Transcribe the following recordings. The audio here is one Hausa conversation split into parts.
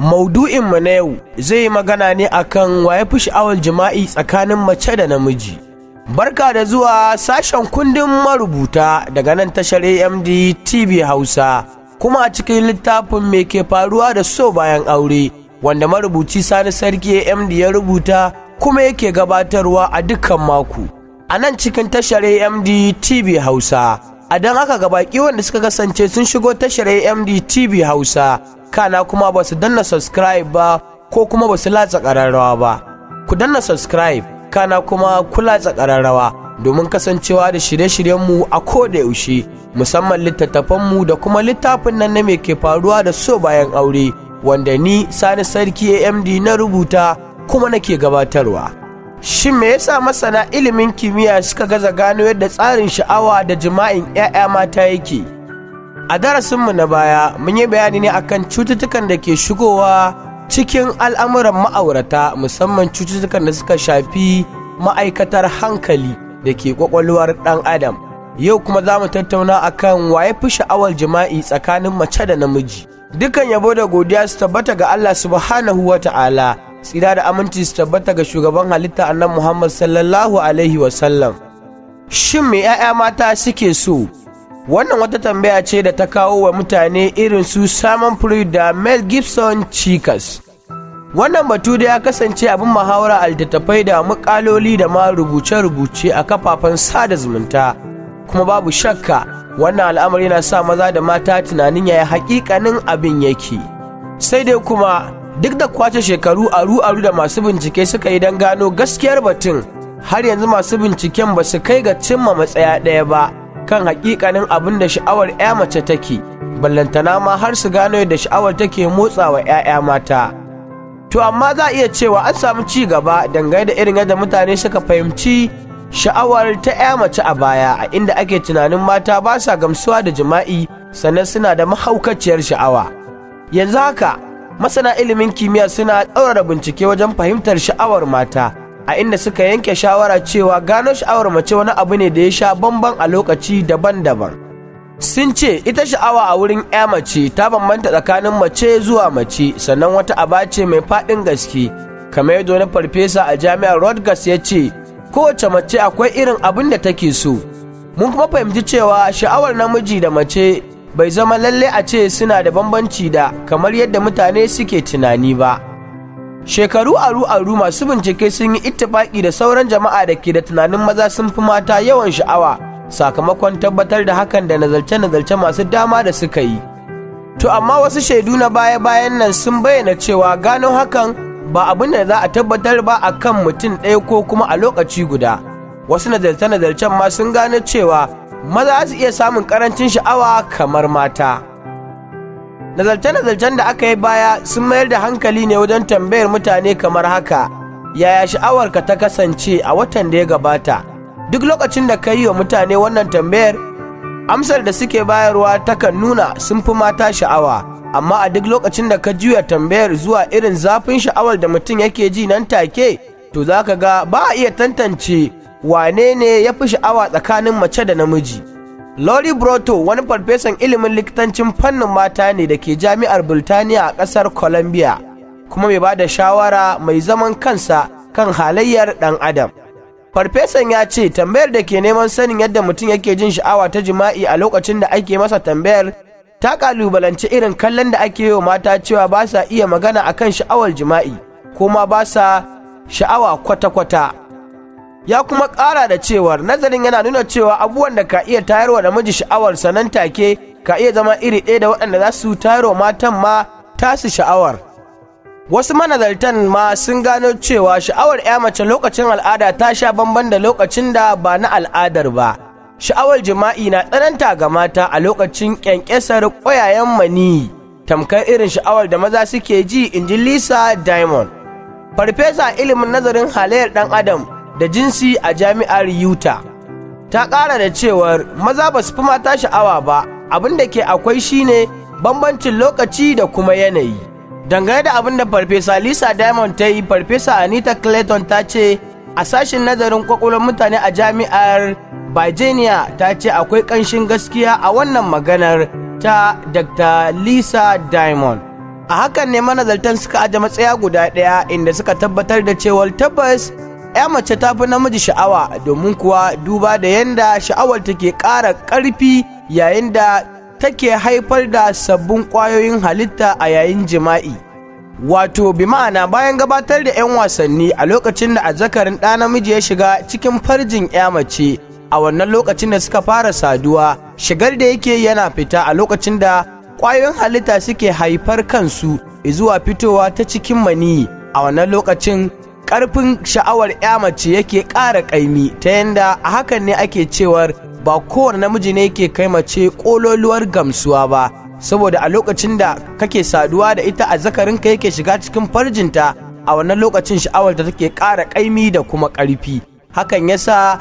Maudu'inmu na yau zai magana ne akan waye fi sha'awar jima'i tsakanin mace da namiji. Barka da zuwa sashen kundin marubuta daga nan tashar AMD TV Hausa, kuma a cikin littafin me ke faruwa da so bayan aure wanda marubuci Sani Sarki AMD ya rubuta kuma yake gabatarwa a dukkan mako a nan cikin tashar AMD TV Hausa. A don haka gabaki wanda suka kasance sun shigo tashar AMD TV Hausa kana kuma ba su danna subscribe ba ko kuma ba su latsa ƙararrawa ba, ku danna subscribe kana kuma ku latsa ƙararrawa domin kasancewa da shirye-shiryenmu a koda yaushe, musamman littattafanmu da kuma littafin nan na me ke faruwa da so bayan aure wanda ni Sani Sarki AMD na rubuta kuma nake gabatarwa. Shin me yasa masana ilimin kimiyya suka gaza gano yadda tsarin sha'awa da jima'in 'ya'ya mata yake? A darasinmu na baya mun yi bayani ne akan cututtukan da ke shigowa cikin al'amuran ma'aurata, musamman cututtukan da suka shafi ma'aikatar hankali da ke kwakwalwar ɗan adam. Yau kuma za mu tattauna akan waye fi sha'awar jima'i tsakanin mace da namiji. Dukan yabo da godiya su tabbata ga Allah subhanahu wa ta'ala, tsira da aminci su tabbata ga shugaban halitta annabi Muhammad sallallahu alaihi wasallam. Shin me 'ya'ya mata suke so? Wannan wata tambaya ce da ta kawo wa mutane irin su Simon Freud da Mel Gibson cikas. Wannan batu da ya kasance abin muhawara a littattafai da muƙaloli da ma rubuce-rubuce a kafafen sada zumunta, kuma babu shakka wannan al'amari na sa maza da mata tunanin yaya haƙiƙanin abin yake. Sai dai kuma duk da kwace shekaru aru-aru da masu bincike suka yi don gano gaskiyar batun, har yanzu masu binciken ba su kai ga cimma matsaya ɗaya ba kan hakikanin abin da sha'awar 'ya mace take, ballantana ma har su gano yadda sha'awar take motsawa 'ya'ya mata. To amma za a iya cewa an samu ci gaba dangane da irin yadda mutane suka fahimci sha'awar ta 'ya mace a baya, a inda ake tunanin mata ba sa gamsuwa da jima'i sannan suna da mahaukaciyar sha'awa. Yanzu haka masana ilimin kimiyya suna tsaurara bincike wajen fahimtar sha'awar mata, a inda suka yanke shawara cewa gano sha'awar mace wani abu ne da ya sha bamban a lokaci daban-daban. Sun ce ita sha'awa a wurin 'ya mace ta bambanta tsakanin mace zuwa mace, sannan wata aba ce mai faɗin gaske, kamar yadda wani farfesa a jami'ar Rutgers ya ce kowace mace akwai irin abin da take so. Mun kuma fahimci cewa sha'awar namiji da mace bai zama lalle a ce suna da bambanci da kamar yadda mutane suke tunani ba. Shekaru aru-aru masu bincike sun yi ittifaki da sauran jama'a da ke da tunanin maza sun fi mata yawan sha'awa, sakamakon tabbatar da hakan da nazarce-nazarce masu dama da suka yi. To amma wasu shaidu na baya-bayan nan sun bayyana cewa gano hakan ba abin da za a tabbatar ba a kan mutum ɗaya ko kuma a lokaci guda. Wasu nazarce-nazarcen ma sun gano cewa maza su iya samun ƙarancin sha'awa kamar mata. Nazarce-nazarcen da aka yi baya sun mayar da hankali ne wajen tambayar mutane kamar haka: yaya sha'awarka ta kasance a watan da ya gabata? Duk lokacin da ka yi wa mutane wannan tambayar, amsar da suke bayarwa takan nuna sun fi mata sha'awa, amma a duk lokacin da ka juya tambayar zuwa irin zafin sha'awar da mutum yake ji nan take, to za ka ga ba a iya tantance wane ne ya fi sha'awa tsakanin mace da namiji. Lori Broto wani farfesan ilimin likitancin fannin mata ne da ke jami'ar Birtaniya a ƙasar Columbia, kuma mai ba da shawara mai zaman kansa kan halayyar ɗan adam. Farfesan ya ce tambayar da ke neman sanin yadda mutum yake jin sha'awa ta jima'i a lokacin da ake masa tambayar ta kalubalanci irin kallon da ake yi wa mata cewa ba sa iya magana akan sha'awar jima'i ko ma ba sa sha'awa kwata-kwata. Ya kuma ƙara da cewar nazarin yana nuna cewa abubuwan da ka iya tayarwa namiji sha'awar nan take ka iya zama iri ɗaya da waɗanda za su tayarwa matan ma tasu sha'awar. Wasu manazartan ma sun gano cewa sha'awar 'ya mace lokacin al'ada ta sha bamban da lokacin da ba na al'adar ba. Sha'awar jima'i na tsananta ga mata a lokacin ƙyanƙyasar ƙwayayen maniyyi, tamkar irin sha'awar da maza suke ji, inji Lisa Diamond, farfesa ilimin nazarin halayyar ɗan adam da jinsi a jami'ar Utah. Ta ƙara da cewar maza ba su fi mata sha'awa ba, abin da ke akwai shine bambancin lokaci da kuma yanayi. Dangane da abin da farfesa Lisa Diamond ta yi, farfesa Anita Clayton ta ce a sashen nazarin kwakwalwar mutane a jami'ar Virginia ta ce akwai ƙanshin gaskiya a wannan maganar ta Dr. Lisa Diamond. A hakan ne manazartan suka aje matsaya guda ɗaya inda suka tabbatar da cewa tabbas ya mace ta fi namiji sha'awa, domin kuwa duba da yanda sha'awar take ƙara ƙarfi yayin da take haifar da sabbin ƙwayoyin halitta a yayin jima'i. Wato bi ma'ana bayan gabatar da 'yan wasanni a lokacin da azzakarin ɗa namiji ya shiga cikin farjin ya mace, a wannan lokacin da suka fara saduwa, shigar da yake yana fita a lokacin da ƙwayoyin halitta suke haifar kansu zuwa fitowa ta cikin maniyi. A wannan lokacin ƙarfin sha'awar ya mace yake ƙara ƙaimi, ta yanda a hakan ne ake cewar ba kowane namiji ne yake kai mace ƙololuwar gamsuwa ba, saboda a lokacin da kake saduwa da ita azzakarinka yake shiga cikin farjinta, a wannan lokacin sha'awarta take ƙara ƙaimi da kuma ƙarfi. Hakan yasa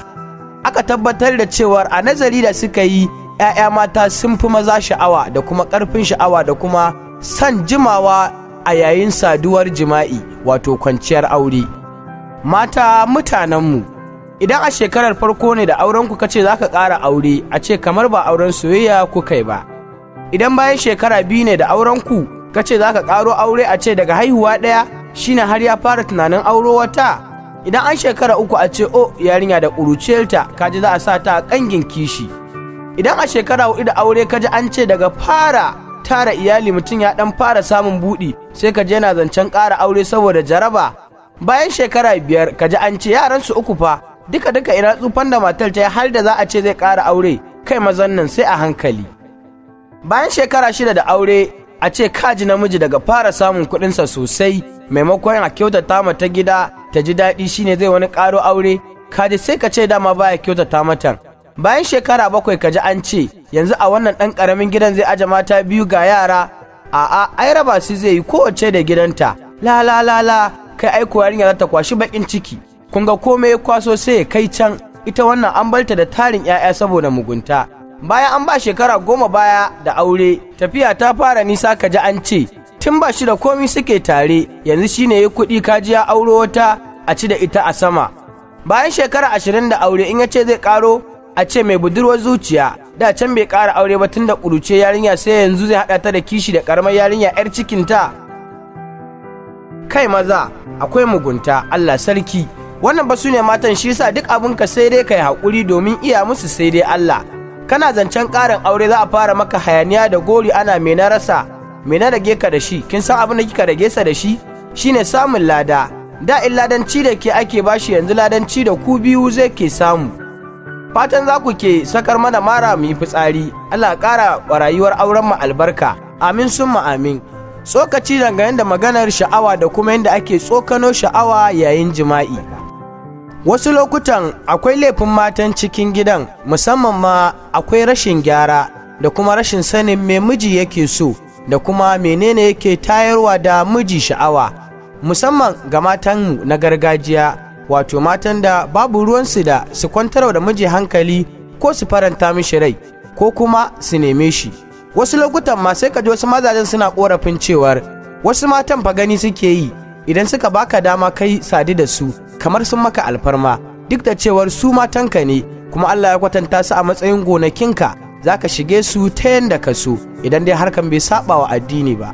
aka tabbatar da cewar a nazari da suka yi, 'ya'ya mata sun fi maza sha'awa da kuma ƙarfin sha'awa da kuma son jimawa a yayin saduwar jima'i, wato kwanciyar aure. Mata mutanenmu, idan a shekarar farko ne da aurenku kace za ka ƙara aure, a ce kamar ba auren soyayya kuka yi ba. Idan bayan shekara 2 ne da aurenku kace za ka ƙaro aure, a ce daga haihuwa ɗaya shine har ya fara tunanin auro wata. Idan an shekara 3 a ce o yarinya da ƙuruciyarta kaji za a sa ta a ƙangin kishi. Idan a shekara 4 da aure kaji an ce daga fara tara iyali mutum ya ɗan fara samun buɗi, sai kaji yana zancen ƙara aure saboda jaraba. Bayan shekara 5 kaji an ce yaran su 3 fa duka ina tsufan da matar ta har da za a ce zai ƙara aure, kai mazan nan sai a hankali. Bayan shekara 6 da aure a ce kaji namiji daga fara samun kuɗinsa sosai, maimakon a kyautata mata gida ta ji daɗi shine zai wani ƙaro aure, kaji sai ka ce dama baya kyautata mata. Bayan shekara 7 kaji an ce yanzu a wannan ɗan ƙaramin gidan zai aje mata 2 ga yara, a'a ai raba su zai yi kowace da gidanta. La kai aiko yarinya za ta kwashi baƙin ciki, kun ga komai ya kwaso sai ya kai can, ita wannan an barta da tarin 'ya'ya saboda mugunta. Bayan an ba shekara 10 baya da aure, tafiya ta fara nisa kaji an ce tun ba shi da komi suke tare, yanzu shine ya kuɗi kaji ya auro wata a ci da ita a sama. Bayan shekara 20 da aure in ya ce zai ƙaro, a ce mai budurwar zuciya, da can bai ƙara aure ba tun da ƙuruce yarinya, sai yanzu zai haɗa ta da kishi da ƙaramar yarinya 'yar cikinta. Kai maza akwai mugunta, Allah sarki. Wannan ba su ne matan, shi yasa duk abinka sai dai kai haƙuri domin iya musu sai dai Allah. Kana zancen ƙarin aure za a fara maka hayaniya da gori, ana me na rasa, me na rage ka da shi, kin san abin da kika rage sa da shi shine samun lada. Da in ladanci da ke ake bashi, yanzu ladanci da ku biyu zai ke samu. Fatan za ku ke sakar mana mara mu yi fitsari. Allah ƙara wa rayuwar auren mu albarka, amin summa amin. Tsokaci dangane da maganar sha'awa da kuma yadda ake tsokano sha'awa yayin jima'i. Wasu lokutan akwai laifin matan cikin gidan, musamman ma akwai rashin gyara da kuma rashin sanin me miji yake so da kuma menene yake tayarwa da miji sha'awa, musamman ga matanmu na gargajiya, wato matan da babu ruwansu da su kwantarwa da miji hankali ko su faranta mishi rai ko kuma su neme shi. Wasu lokutan ma sai ka ji wasu mazajen suna korafin cewar wasu matan fa gani suke yi idan suka baka dama kai sadu da su kamar sun maka alfarma, duk da cewar su matanka ne kuma Allah ya kwatanta su a matsayin gonakinka, za ka shige su ta yanda ka so idan dai harkan bai saba wa addini ba.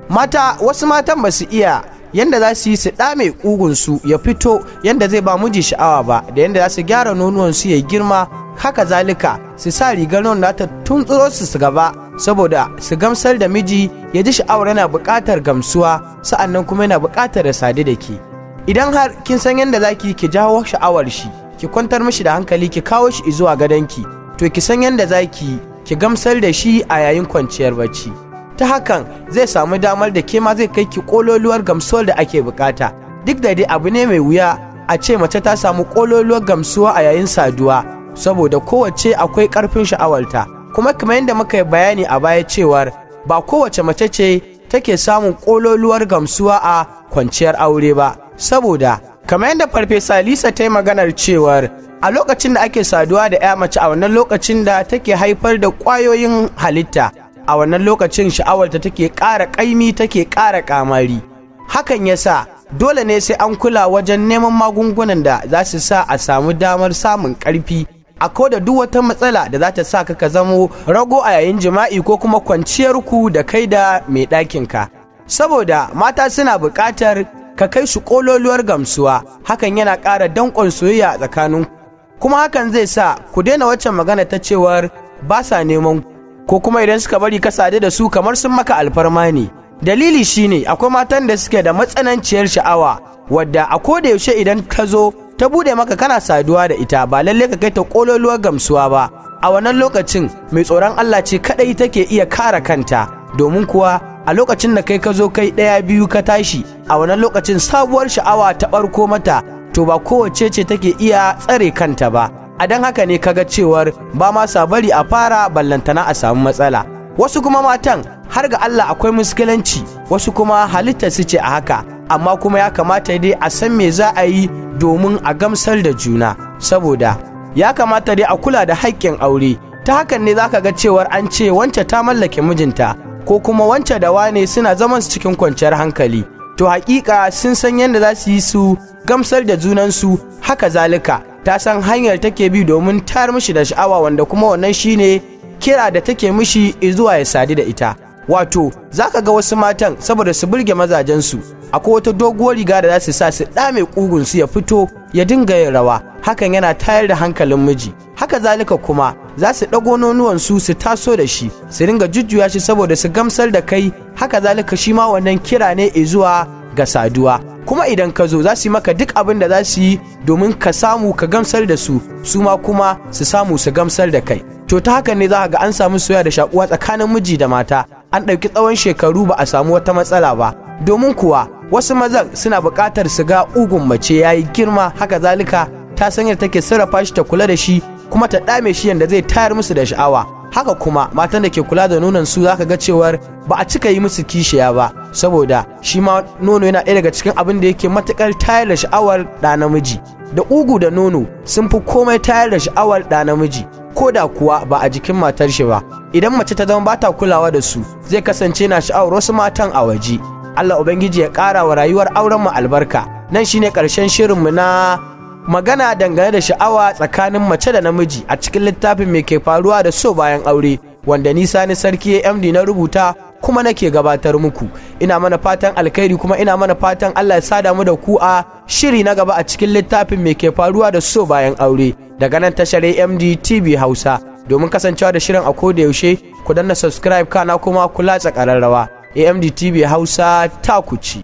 Mata, wasu matan ba su iya yanda za su yi su ɗame ƙugunsu ya fito yanda zai ba miji sha'awa ba, da yanda za su gyara nonuwansu ya girma, haka zalika su sa rigar nonon da ta tuntsuro su gaba saboda su gamsar da miji ya ji sha'awar yana buƙatar gamsuwa, sa'annan kuma yana buƙatar da sadu da ke. Idan har kin san yanda za ki jawo sha'awar shi, ki kwantar mishi da hankali, ki kawo shi zuwa gadonki, to ki san yanda za ki gamsar da shi a yayin kwanciyar bacci. Ta hakan zai samu damar da ke ma zai kai ki kololuwar gamsuwar da ake bukata. Duk da dai abu ne mai wuya a ce mace ta samu kololuwar gamsuwa a yayin saduwa, saboda kowace akwai karfin sha'awarta, kuma kamar yadda muka yi bayani a baya cewar ba kowace mace ce take samun kololuwar gamsuwa a kwanciyar aure ba, saboda kamar yadda farfesa Lisa ta yi maganar cewar a lokacin da ake saduwa da 'ya mace, a wannan lokacin da take haifar da ƙwayoyin halitta, a wannan lokacin sha'awarta take ƙara ƙaimi, take ƙara ƙamari. Hakan yasa dole ne sai an kula wajen neman magungunan da za su sa a samu damar samun ƙarfi a koda duk wata matsala da za ta sa ka zamo rago a yayin jima'i ko kuma kwanciyar ku da kai da mai ɗakinka. saboda mata suna buƙatar ka kai su ƙololuwar gamsuwa, hakan yana ƙara danƙon soyayya a tsakaninku, kuma hakan zai sa ku daina waccan magana ta cewar ba sa neman ko kuma idan suka bari ka sadu da su kamar sun maka alfarma ne. Dalili shine akwai matan da suke da matsananciyar sha'awa wadda a koda yaushe idan ka zo ta bude maka kana saduwa da ita ba lalle ka kai ta kololuwar gamsuwa ba. A wannan lokacin mai tsoron Allah ce kadai take iya kare kanta, domin kuwa a lokacin da kai ka zo kai ɗaya biyu ka tashi, a wannan lokacin sabuwar sha'awa ta barko mata, to ba kowace ce take iya tsare kanta ba. A dan haka ne kaga cewar ba ma sa bari a fara ballantana a samu matsala. Wasu kuma matan har ga Allah akwai muskilanci, wasu kuma halitta su ce a haka, amma kuma ya kamata dai a san me za a yi domin a gamsar da juna, saboda ya kamata dai a kula da haƙƙin aure. Ta hakan ne zaka ga cewar an ce wance ta mallake mijinta, ko kuma wance da wane suna zaman su cikin kwanciyar hankali. To haƙiƙa sun san yadda za su yi su gamsar da junansu, haka zalika ta san hanyar take bi domin tayar mishi da sha'awa, wanda kuma wannan shine kira da take mishi zuwa ya sadu da ita. Wato zaka ga wasu matan saboda su burge mazajensu akwai wata doguwar riga da za su sa su dame kugunsu ya fito ya dinga yin rawa, hakan yana tayar da hankalin miji. Haka zalika kuma za su ɗago nonuwansu su taso da shi su dinga jujjuya shi saboda su gamsar da kai, haka zalika shi ma wannan kira ne zuwa ga saduwa. Kuma idan ka zo za su yi maka duk abin da za su yi domin ka samu ka gamsar da su, su ma kuma su samu su gamsar da kai. To ta haka ne za ga an samu soyayya da shakuwa tsakanin miji da mata, an ɗauki tsawon shekaru ba a samu wata matsala ba. Domin kuwa wasu mazan suna buƙatar su ga ugun mace ya yi girma, haka zalika ta san yadda take sarrafa shi ta kula da shi kuma ta ɗame shi yadda zai tayar musu da sha'awa. Haka kuma matan da ke kula da nonon su zaka ga cewar ba a cika yi musu kishiya ba, saboda shi ma nono yana ɗaya daga cikin abin da yake matuƙar tayar da sha'awar ɗa namiji. Da ugu da nono sun fi komai tayar da sha'awar ɗa namiji, ko da kuwa ba a jikin matar shi ba. Idan mace ta zama ba ta kulawa da su, zai kasance na sha'awar wasu matan a waje. Allah Ubangiji ya ƙara wa rayuwar auren mu albarka. Nan shine ƙarshen shirinmu na magana dangane da sha'awa tsakanin mace da namiji a cikin littafin me ke faruwa da so bayan aure, wanda ni Sani Sarki MD na rubuta kuma nake gabatar muku. Ina mana fatan alkhairi kuma ina mana fatan Allah ya sada mu da ku a shiri na gaba a cikin littafin me ke faruwa da so bayan aure daga nan tashar MD TV Hausa. Domin kasancewa da shirin a koda yaushe ku danna subscribe kana kuma ku latsa ƙararrawa. AMD TV Hausa ta ku ci.